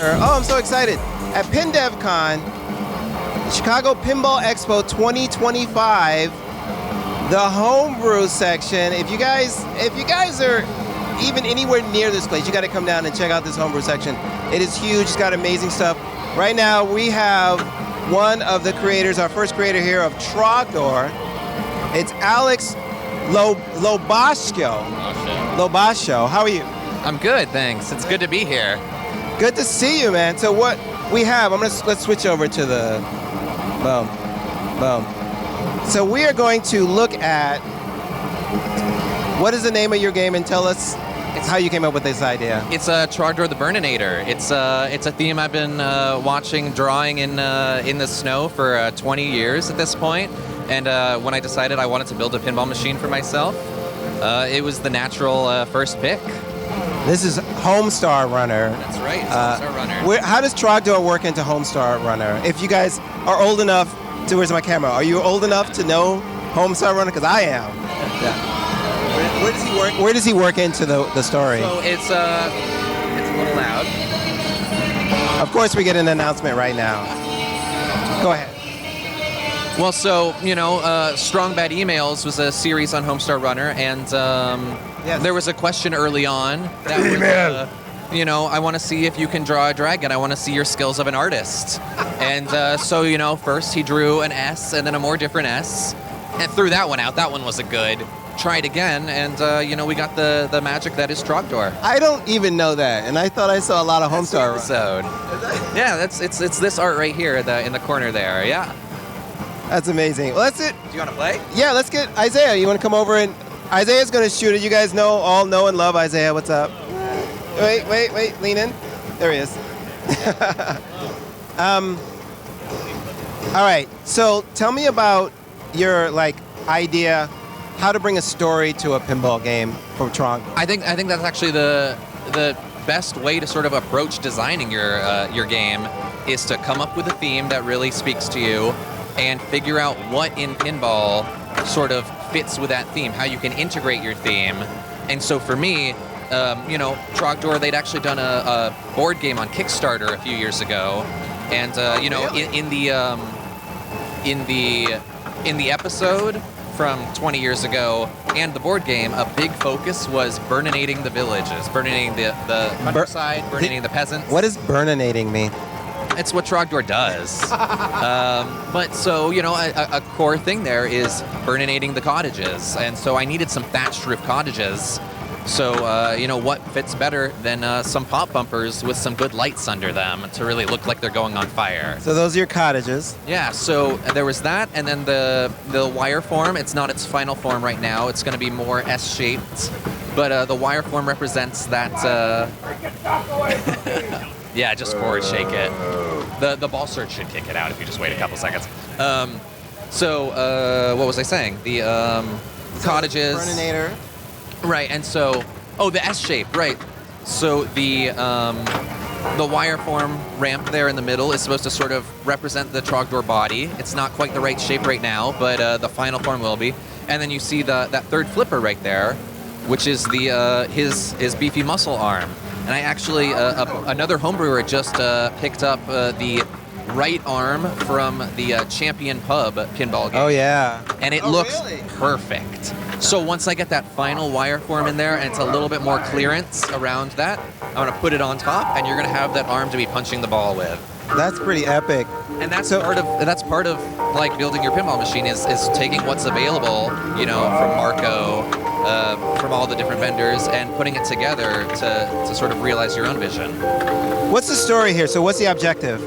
Oh, I'm so excited. At PinDevCon, Chicago Pinball Expo 2025, the Homebrew section. If you guys are even anywhere near this place, you got to come down and check out this Homebrew section. It is huge. It's got amazing stuff. Right now, we have one of the creators, our first creator here of Trogdor. It's Alex Lobascio. Lobascio. How are you? I'm good, thanks. It's good to be here. Good to see you, man. So what we have, let's switch over to the boom. So we are going to look at what is the name of your game and tell us how you came up with this idea. It's Trogdor the Burninator. It's a theme I've been drawing in the snow for 20 years at this point. And when I decided I wanted to build a pinball machine for myself, it was the natural first pick. This is Homestar Runner. That's right, it's Homestar Runner. How does Trogdor work into Homestar Runner? If you guys are old enough to, where's my camera? Are you old enough to know Homestar Runner? Because I am. Yeah. Where does he work? Where does he work into the story? So it's a little loud. Of course, we get an announcement right now. Go ahead. Well, so, Strong Bad Emails was a series on Homestar Runner, and there was a question early on that was, I want to see if you can draw a dragon. I want to see your skills of an artist. And so, first he drew an S and then a more different S, and threw that one out. That one wasn't good. Tried again, and, we got the magic that is Trogdor. I don't even know that, and I thought I saw a lot of Homestar episode. Yeah, it's this art right here in the corner there, yeah. That's amazing. Well, that's it. Do you want to play? Yeah, let's get Isaiah. You want to come over and Isaiah's going to shoot it. You guys all know and love Isaiah. What's up? Wait. Lean in. There he is. All right. So tell me about your idea, how to bring a story to a pinball game for Trogdor. I think that's actually the best way to sort of approach designing your game is to come up with a theme that really speaks to you and figure out what in pinball sort of fits with that theme, how you can integrate your theme. And so for me, Trogdor, they'd actually done a board game on Kickstarter a few years ago, and in the episode from 20 years ago and the board game, a big focus was burninating the villages, burninating the countryside, burninating the peasants. What does burninating mean? It's what Trogdor does. But so, a core thing there is burninating the cottages. And so I needed some thatched roof cottages. So, what fits better than some pop bumpers with some good lights under them to really look like they're going on fire. So those are your cottages. Yeah, so there was that, and then the wire form, it's not its final form right now. It's going to be more S-shaped. But the wire form represents that... Yeah, just forward shake it. The ball surge should kick it out if you just wait a couple seconds. What was I saying? The cottages. Burninator. Right, and so, the S shape, right. So the wire form ramp there in the middle is supposed to sort of represent the Trogdor body. It's not quite the right shape right now, but the final form will be. And then you see that third flipper right there, which is his beefy muscle arm. And I actually, another homebrewer just picked up the right arm from the Champion Pub pinball game. Oh, yeah. And it looks perfect. So once I get that final wire form in there and it's a little bit more clearance around that, I'm going to put it on top, and you're going to have that arm to be punching the ball with. That's pretty epic. And that's part of building your pinball machine is taking what's available, from Marco, from all the different vendors, and putting it together to sort of realize your own vision. What's the story here? So what's the objective?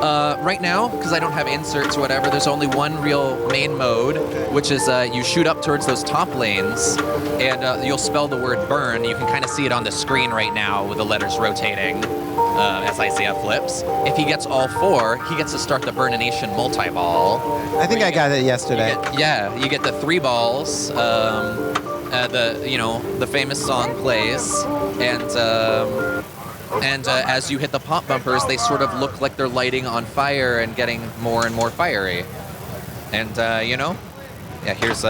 Right now, because I don't have inserts or whatever, there's only one real main mode, which is you shoot up towards those top lanes, and you'll spell the word burn. You can kind of see it on the screen right now with the letters rotating as Isaiah flips. If he gets all four, he gets to start the Burnination multi-ball. I think I got it yesterday. You get the 3 balls. The famous song plays, and as you hit the pop bumpers, they sort of look like they're lighting on fire and getting more and more fiery. And here's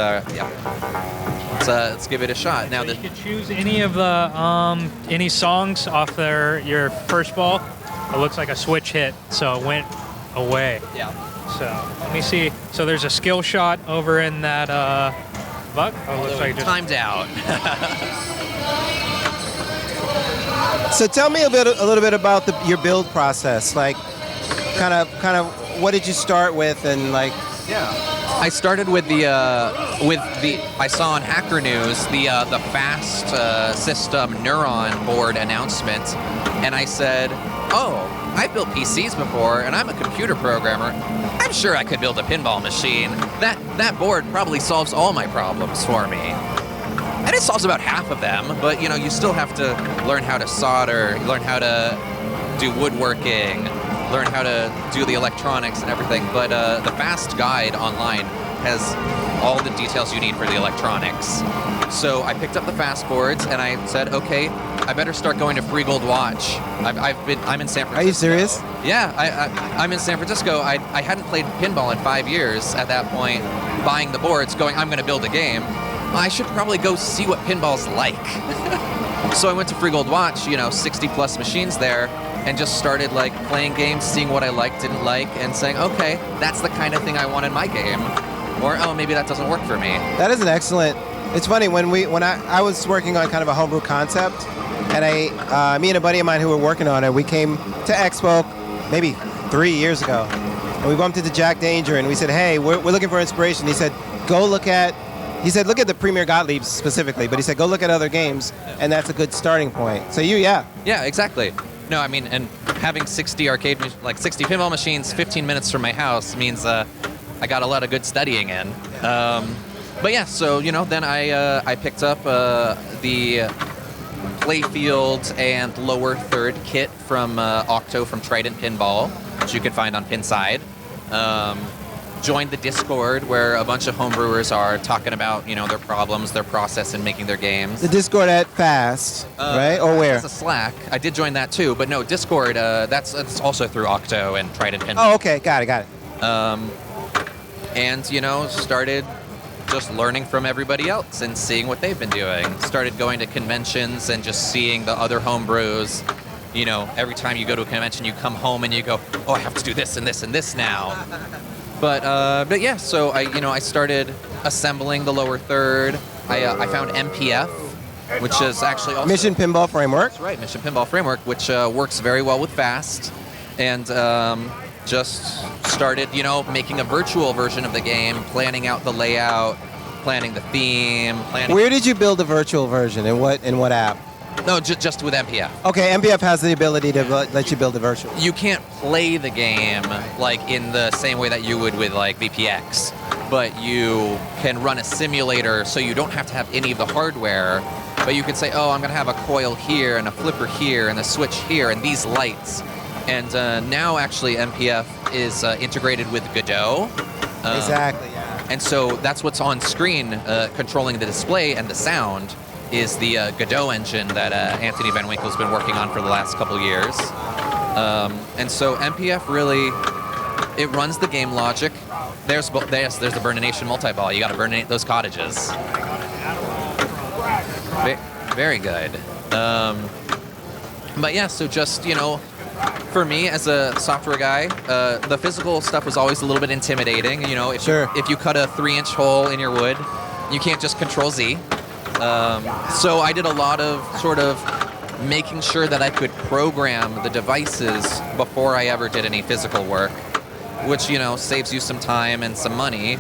let's give it a shot. Now you could choose any of the any songs off your first ball. it looks like a switch hit, so it went away. Yeah. So let me see. So there's a skill shot over in that buck. Oh, looks like just Timed out. So tell me a little bit about your build process. Like, kind of, what did you start with, and like? Yeah. I started with I saw on Hacker News the fast system neuron board announcement, and I said, oh, I've built PCs before, and I'm a computer programmer. I'm sure I could build a pinball machine. That board probably solves all my problems for me. And it solves about half of them, but you still have to learn how to solder, learn how to do woodworking, learn how to do the electronics and everything. But the fast guide online has all the details you need for the electronics. So I picked up the fast boards and I said, okay, I better start going to Free Gold Watch. I'm in San Francisco. Are you serious? Yeah, I'm in San Francisco. I hadn't played pinball in 5 years at that point, buying the boards, going, I'm going to build a game. I should probably go see what pinball's like. So I went to Free Gold Watch, 60 plus machines there, and just started like playing games, seeing what I liked, didn't like, and saying, okay, that's the kind of thing I want in my game. Or, oh, maybe that doesn't work for me. That is an excellent. It's funny when I was working on kind of a homebrew concept, and me and a buddy of mine who were working on it, we came to Expo maybe 3 years ago, and we bumped into Jack Danger, and we said, hey, we're looking for inspiration. He said, look at the Premier Gottliebs specifically, but he said, go look at other games, and that's a good starting point. So yeah. Yeah, exactly. No, I mean, and having 60 60 pinball machines 15 minutes from my house means I got a lot of good studying in. But yeah, so, then I picked up the playfield and lower third kit from Octo from Trident Pinball, which you can find on Pinside. Joined the Discord where a bunch of homebrewers are talking about, their problems, their process in making their games. The Discord at Fast, right? Or where? It's a Slack. I did join that too, but no, Discord, that's also through Octo and Trident Pinball. Oh, okay. Got it. And, started just learning from everybody else and seeing what they've been doing. Started going to conventions and just seeing the other homebrews. Every time you go to a convention, you come home and you go, oh, I have to do this and this and this now. But yeah, so I started assembling the lower third. I found MPF, which is actually also Mission Pinball Framework. That's right, Mission Pinball Framework, which works very well with Fast, and just started making a virtual version of the game, planning out the layout, planning the theme. Where did you build a virtual version? In what app? No, just with MPF. Okay, MPF has the ability to let you build a virtual. You can't play the game like in the same way that you would with like VPX, but you can run a simulator so you don't have to have any of the hardware, but you could say, oh, I'm going to have a coil here and a flipper here and a switch here and these lights. And now actually MPF is integrated with Godot. Exactly, yeah. And so that's what's on screen controlling the display and the sound. Is the Godot engine that Anthony Van Winkle's been working on for the last couple years. And so MPF really, it runs the game logic. There's the Burnination multi-ball. You got to burninate those cottages. Very good. But yeah, so just, for me as a software guy, the physical stuff was always a little bit intimidating. If you cut a 3-inch hole in your wood, you can't just Control Z. So I did a lot of sort of making sure that I could program the devices before I ever did any physical work, which, saves you some time and some money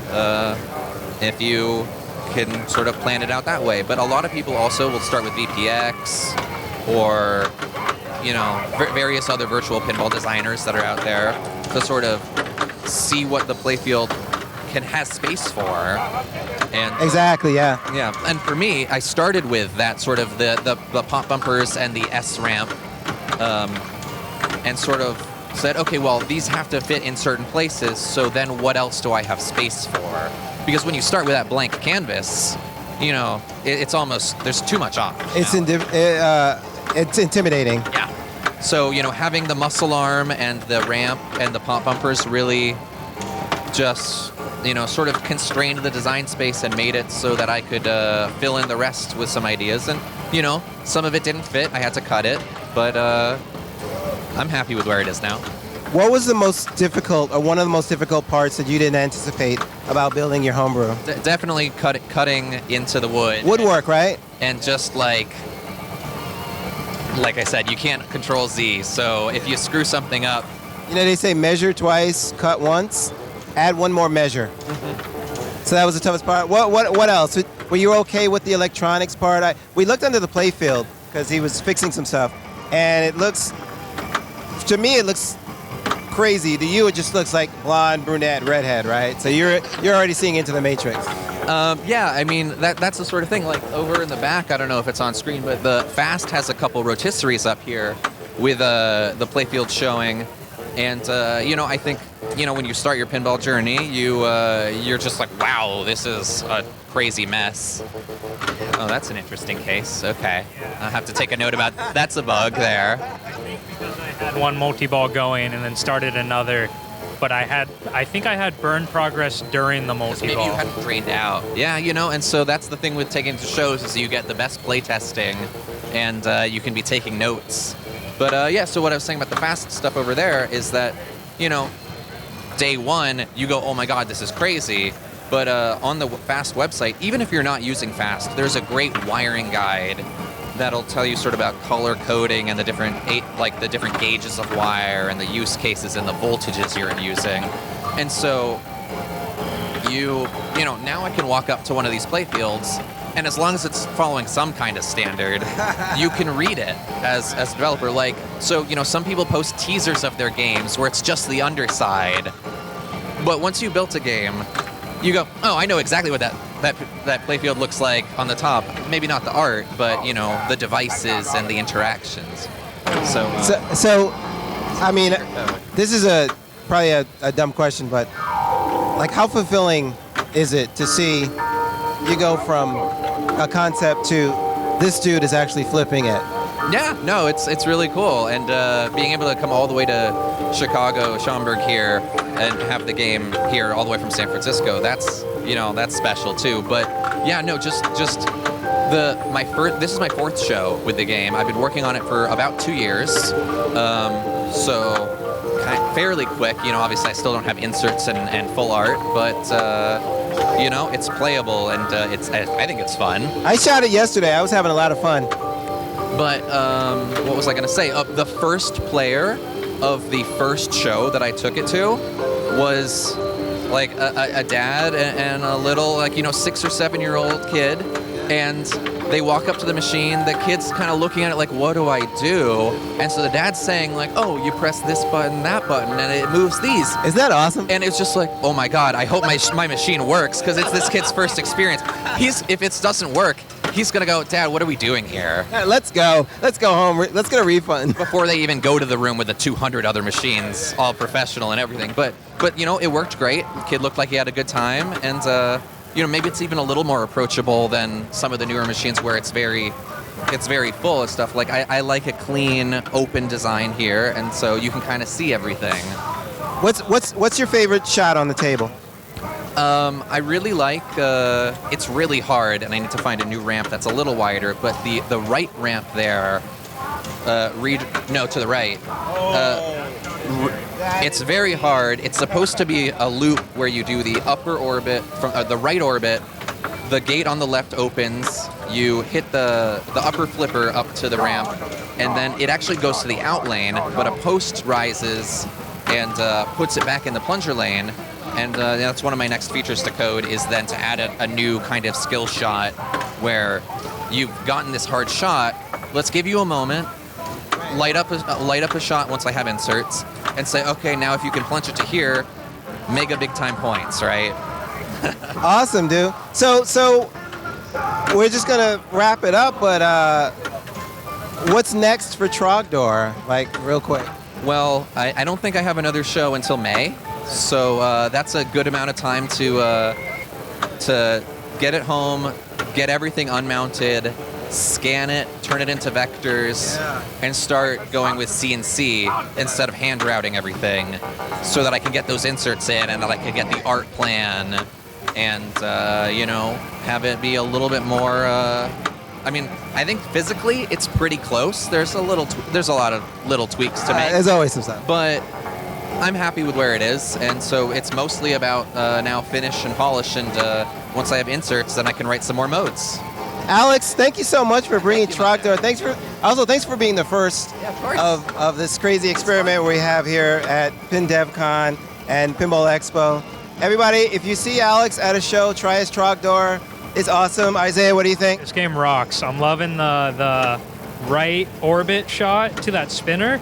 if you can sort of plan it out that way. But a lot of people also will start with VPX or, various other virtual pinball designers that are out there to sort of see what the playfield has space for. And exactly, yeah. Yeah, and for me, I started with that sort of the pop bumpers and the S ramp, and sort of said, okay, well, these have to fit in certain places, so then what else do I have space for? Because when you start with that blank canvas, it's almost, there's too much options. It's intimidating. Yeah. So, having the muscle arm and the ramp and the pop bumpers really just sort of constrained the design space and made it so that I could fill in the rest with some ideas. And, some of it didn't fit. I had to cut it. But I'm happy with where it is now. What was the most difficult, or one of the most difficult parts that you didn't anticipate about building your homebrew? Definitely cutting into the wood. Woodwork, right? And just like I said, you can't control Z. So if you screw something up, You know, they say measure twice, cut once, add one more measure. So that was the toughest part. What else? Were you okay with the electronics part? We looked under the play field because he was fixing some stuff, and it looks, to me, it looks crazy. To you, it just looks like blonde, brunette, redhead, right? So you're already seeing into the matrix. yeah, I mean, that's the sort of thing. Like over in the back, I don't know if it's on screen, but the Fast has a couple rotisseries up here with the playfield showing. And, you know, I think, you know, when you start your pinball journey, you're just like, wow, this is a crazy mess. Oh, that's an interesting case. Okay. I'll have to take a note about that's a bug there. I think because I had one multi-ball going and then started another, but I think I had burn progress during the multi-ball. Maybe you hadn't drained out. Yeah, you know, and so that's the thing with taking to shows is you get the best play testing and you can be taking notes. But yeah, so what I was saying about the Fast stuff over there is that, you know, day one, you go, oh my God, this is crazy. But on the Fast website, even if you're not using Fast, there's a great wiring guide that'll tell you sort of about color coding and the different gauges of wire and the use cases and the voltages you're using. And so you know, now I can walk up to one of these playfields, and as long as it's following some kind of standard, you can read it as a developer. Like, so, you know, some people post teasers of their games where it's just the underside. But once you built a game, you go, oh, I know exactly what that playfield looks like on the top. Maybe not the art, but, you know, the devices and the interactions. So I mean, this is probably a dumb question, but like, how fulfilling is it to see you go from a concept to this dude is actually flipping it? Yeah, no, it's really cool, and being able to come all the way to Chicago, Schaumburg here, and have the game here all the way from San Francisco, that's, you know, that's special too. But yeah, no, just this is my fourth show with the game. I've been working on it for about 2 years, so fairly quick. You know, obviously I still don't have inserts and full art, but you know, it's playable, and I think it's fun. I shot it yesterday. I was having a lot of fun. But what was I going to say? The first player of the first show that I took it to was like a dad and a little, like, you know, 6 or 7 year old kid, and they walk up to the machine. The kid's kind of looking at it like, what do I do? And so the dad's saying like, oh, you press this button, that button, and it moves these. Isn't that awesome? And it's just like, oh my God, I hope my machine works, because it's this kid's first experience. If it doesn't work, he's gonna go, Dad, what are we doing here? Let's go home. Let's get a refund. Before they even go to the room with the 200 other machines, all professional and everything. But you know, it worked great. The kid looked like he had a good time, and you know, maybe it's even a little more approachable than some of the newer machines where it's very full of stuff. Like I like a clean, open design here, and so you can kind of see everything. What's your favorite shot on the table? I really like, it's really hard, and I need to find a new ramp that's a little wider, but the right ramp there, to the right. It's very hard. It's supposed to be a loop where you do the upper orbit, from the right orbit, the gate on the left opens, you hit the upper flipper up to the ramp, and then it actually goes to the out lane, but a post rises and puts it back in the plunger lane. And that's one of my next features to code, is then to add a new kind of skill shot where you've gotten this hard shot. Let's give you a moment, light up a shot once I have inserts, and say, okay, now if you can plunge it to here, mega big time points, right? Awesome, dude. So we're just gonna wrap it up, but what's next for Trogdor? Like, real quick. Well, I don't think I have another show until May. So that's a good amount of time to get it home, get everything unmounted, scan it, turn it into vectors, and start going with CNC instead of hand routing everything, so that I can get those inserts in and that I can get the art plan and, you know, have it be a little bit more I mean, I think physically it's pretty close. There's a lot of little tweaks to make, There's always some stuff. but I'm happy with where it is, and so it's mostly about now finish and polish, and once I have inserts, then I can write some more modes. Alex, thank you so much for bringing Thank you, my Trogdor. Thanks for being the first Yeah, of course. of this crazy experiment we have here at PinDevCon and Pinball Expo. Everybody, if you see Alex at a show, try his Trogdor. It's awesome. Isaiah, what do you think? This game rocks. I'm loving the right orbit shot to that spinner.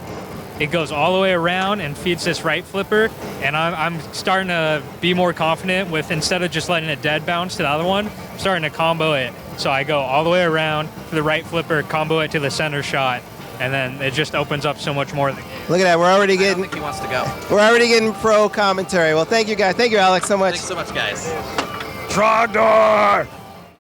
It goes all the way around and feeds this right flipper, and I'm starting to be more confident with, instead of just letting it dead bounce to the other one, I'm starting to combo it. So I go all the way around to the right flipper, combo it to the center shot, and then it just opens up so much more of the game. Look at that. We're already I don't getting think he wants to go. pro commentary. Well, thank you guys. Thank you, Alex, so much. Thanks so much, guys. Trogdor!